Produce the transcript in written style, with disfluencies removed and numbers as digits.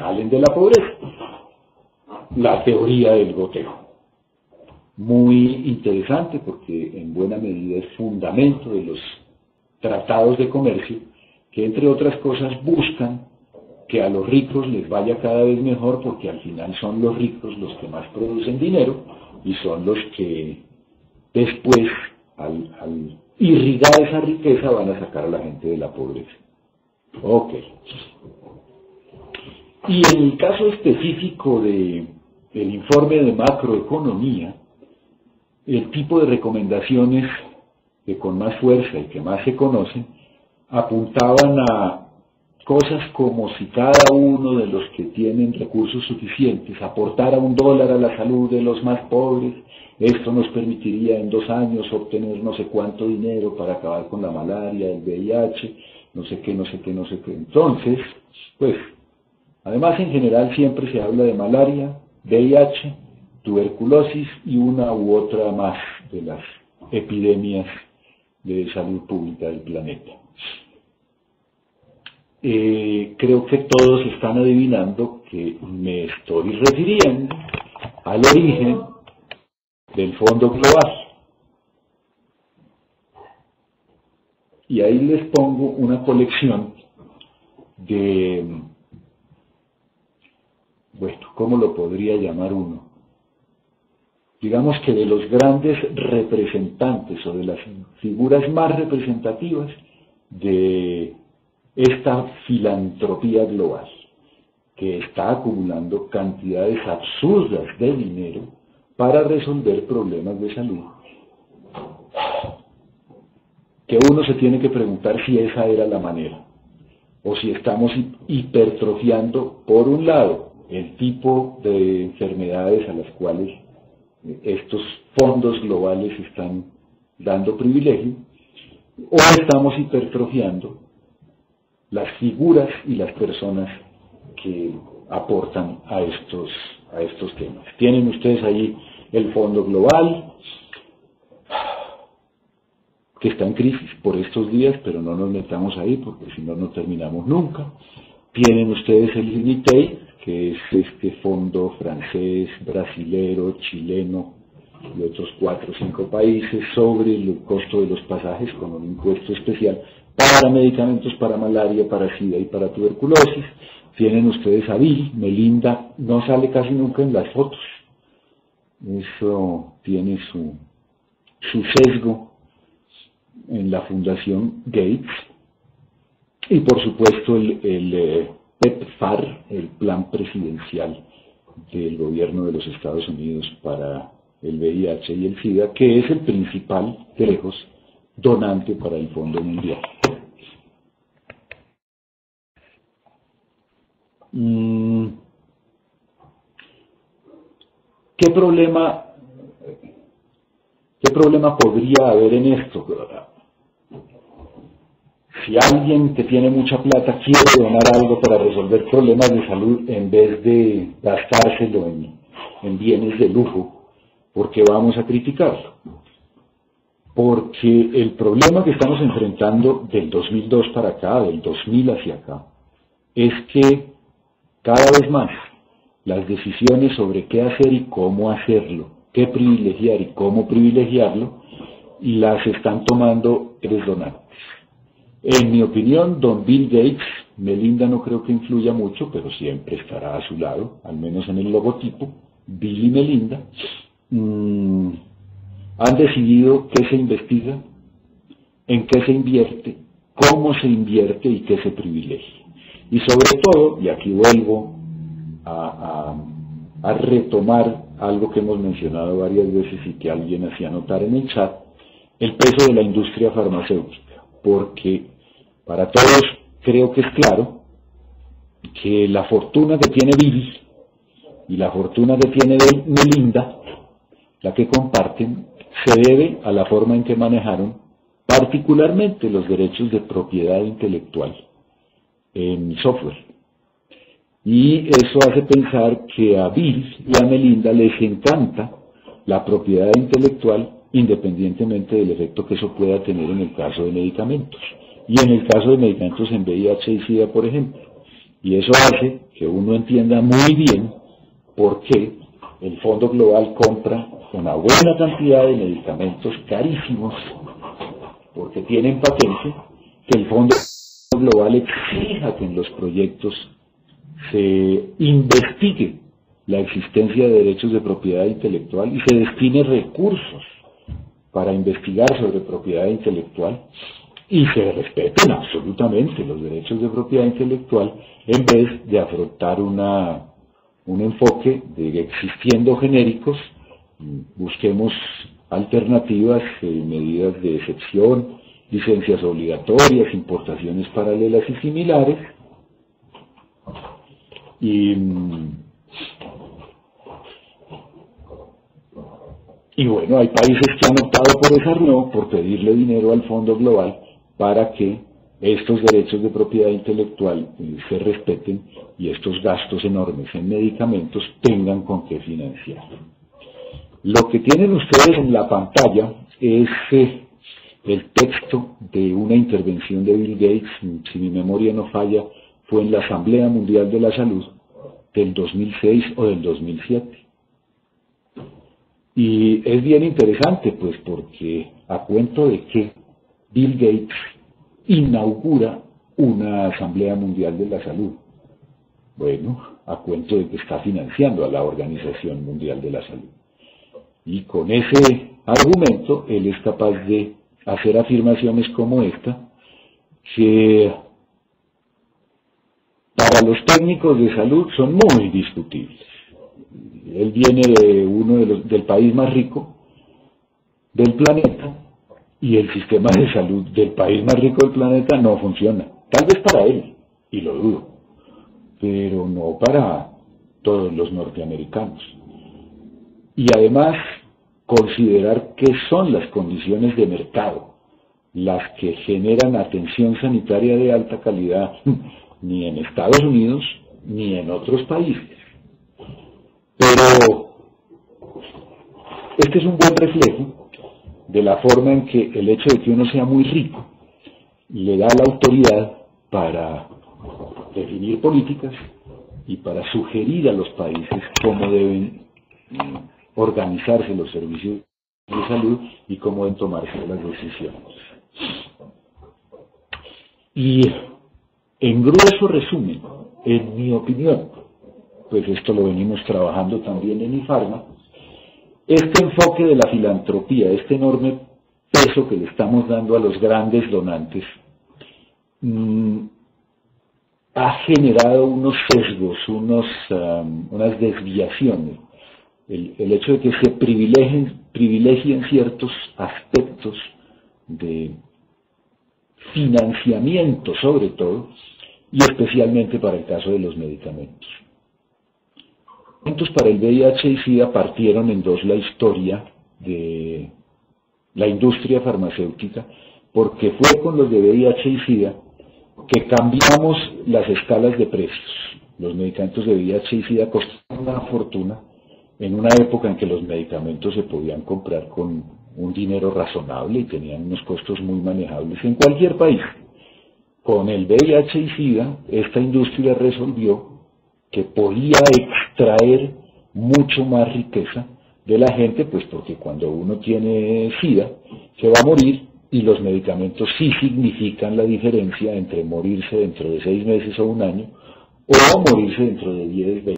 salen de la pobreza. La teoría del goteo. Muy interesante porque en buena medida es fundamento de los tratados de comercio que, entre otras cosas, buscan que a los ricos les vaya cada vez mejor, porque al final son los ricos los que más producen dinero y son los que después, al irrigar esa riqueza, van a sacar a la gente de la pobreza. Ok. Y en el caso específico del informe de macroeconomía, el tipo de recomendaciones que con más fuerza y que más se conocen apuntaban a cosas como si cada uno de los que tienen recursos suficientes aportara $1 a la salud de los más pobres. Esto nos permitiría en 2 años obtener no sé cuánto dinero para acabar con la malaria, el VIH, no sé qué, no sé qué, no sé qué. Entonces, pues, además en general siempre se habla de malaria, VIH, tuberculosis y una u otra más de las epidemias de salud pública del planeta. Creo que todos están adivinando que me estoy refiriendo al origen del Fondo Global. Y ahí les pongo una colección de, bueno, ¿cómo lo podría llamar uno? Digamos que de los grandes representantes o de las figuras más representativas de esta filantropía global, que está acumulando cantidades absurdas de dinero para resolver problemas de salud, que uno se tiene que preguntar si esa era la manera, o si estamos hipertrofiando, por un lado, el tipo de enfermedades a las cuales estos fondos globales están dando privilegio, o estamos hipertrofiando las figuras y las personas que aportan a estos temas. Tienen ustedes ahí el Fondo Global, que está en crisis por estos días, pero no nos metamos ahí porque si no, no terminamos nunca. Tienen ustedes el Unitaid, que es este fondo francés, brasilero, chileno y otros 4 o 5 países sobre el costo de los pasajes con un impuesto especial para medicamentos para malaria, para SIDA y para tuberculosis. Tienen ustedes a Bill, Melinda, no sale casi nunca en las fotos. Eso tiene su sesgo en la Fundación Gates. Y por supuesto el PEPFAR, el Plan Presidencial del Gobierno de los Estados Unidos para el VIH y el SIDA, que es el principal, de lejos, donante para el Fondo Mundial. ¿Qué problema podría haber en esto? Si alguien que tiene mucha plata quiere donar algo para resolver problemas de salud en vez de gastárselo en bienes de lujo, ¿por qué vamos a criticarlo? Porque el problema que estamos enfrentando del 2002 para acá, del 2000 hacia acá, es que cada vez más las decisiones sobre qué hacer y cómo hacerlo, qué privilegiar y cómo privilegiarlo, las están tomando los donantes. En mi opinión, don Bill Gates, Melinda no creo que influya mucho, pero siempre estará a su lado, al menos en el logotipo, Bill y Melinda, han decidido qué se investiga, en qué se invierte, cómo se invierte y qué se privilegia. Y sobre todo, y aquí vuelvo a retomar algo que hemos mencionado varias veces y que alguien hacía notar en el chat, el peso de la industria farmacéutica. Porque para todos creo que es claro que la fortuna que tiene Bill y la fortuna que tiene Melinda, la que comparten, se debe a la forma en que manejaron particularmente los derechos de propiedad intelectual en software. Y eso hace pensar que a Bill y a Melinda les encanta la propiedad intelectual, independientemente del efecto que eso pueda tener en el caso de medicamentos. Y en el caso de medicamentos en VIH y SIDA, por ejemplo. Y eso hace que uno entienda muy bien por qué el Fondo Global compra una buena cantidad de medicamentos carísimos, porque tienen patente, que el Fondo Global exija que en los proyectos se investigue la existencia de derechos de propiedad intelectual y se destine recursos para investigar sobre propiedad intelectual y se respeten absolutamente los derechos de propiedad intelectual en vez de afrontar un enfoque de existiendo genéricos, busquemos alternativas, medidas de excepción, licencias obligatorias, importaciones paralelas y similares. Y bueno, hay países que han optado por esa no, por pedirle dinero al Fondo Global para que estos derechos de propiedad intelectual se respeten y estos gastos enormes en medicamentos tengan con qué financiar. Lo que tienen ustedes en la pantalla es el texto de una intervención de Bill Gates, si mi memoria no falla, fue en la Asamblea Mundial de la Salud del 2006 o del 2007. Y es bien interesante, pues, porque a cuento de que Bill Gates inaugura una Asamblea Mundial de la Salud. Bueno, a cuento de que está financiando a la Organización Mundial de la Salud. Y con ese argumento, él es capaz de hacer afirmaciones como esta, que para los técnicos de salud son muy discutibles. Él viene de del país más rico del planeta y el sistema de salud del país más rico del planeta no funciona. Tal vez para él, y lo dudo, pero no para todos los norteamericanos. Y además, considerar que son las condiciones de mercado las que generan atención sanitaria de alta calidad ni en Estados Unidos ni en otros países. Pero este es un buen reflejo de la forma en que el hecho de que uno sea muy rico le da la autoridad para definir políticas y para sugerir a los países cómo deben organizarse los servicios de salud y cómo deben tomarse las decisiones. Y en grueso resumen, en mi opinión, pues esto lo venimos trabajando también en IFARMA, este enfoque de la filantropía, este enorme peso que le estamos dando a los grandes donantes, ha generado unos sesgos, unas desviaciones. El hecho de que se privilegien ciertos aspectos de financiamiento, sobre todo, y especialmente para el caso de los medicamentos. Para el VIH y SIDA partieron en dos la historia de la industria farmacéutica, porque fue con los de VIH y SIDA que cambiamos las escalas de precios. Los medicamentos de VIH y SIDA costaban una fortuna en una época en que los medicamentos se podían comprar con un dinero razonable y tenían unos costos muy manejables en cualquier país. Con el VIH y SIDA, esta industria resolvió que podía extraer mucho más riqueza de la gente, pues porque cuando uno tiene SIDA se va a morir y los medicamentos sí significan la diferencia entre morirse dentro de 6 meses o un año o morirse dentro de 10, 20